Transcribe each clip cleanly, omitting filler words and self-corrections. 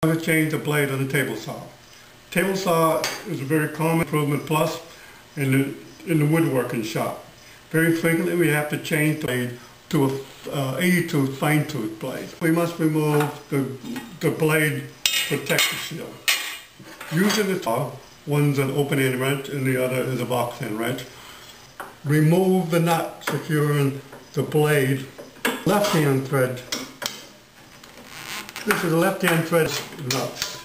To change the blade on the table saw. Table saw is a very common improvement plus in the woodworking shop. Very frequently we have to change the blade to a 80-tooth fine tooth blade. We must remove the blade protector shield. Using the saw, one's an open end wrench and the other is a box end wrench. Remove the nut securing the blade. Left hand thread. This is a left-hand thread nut.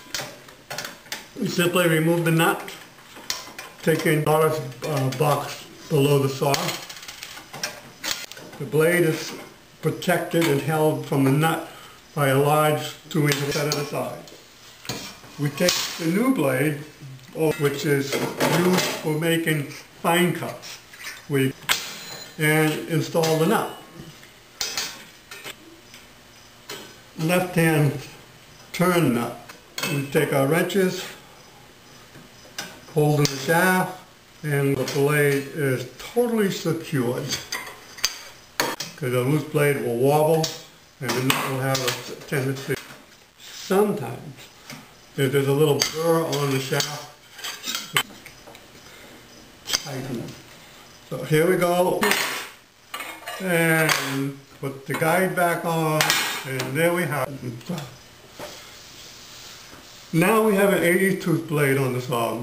We simply remove the nut, taking the box below the saw. The blade is protected and held from the nut by a large 2-inch set at the side. We take the new blade, which is used for making fine cuts, and install the nut. Left-hand turn nut. We take our wrenches, holding the shaft, and the blade is totally secured. Because a loose blade will wobble and the nut will have a tendency. Sometimes, if there's a little burr on the shaft, tighten it. So here we go. And put the guide back on. And there we have it. Now we have an 80-tooth blade on the saw.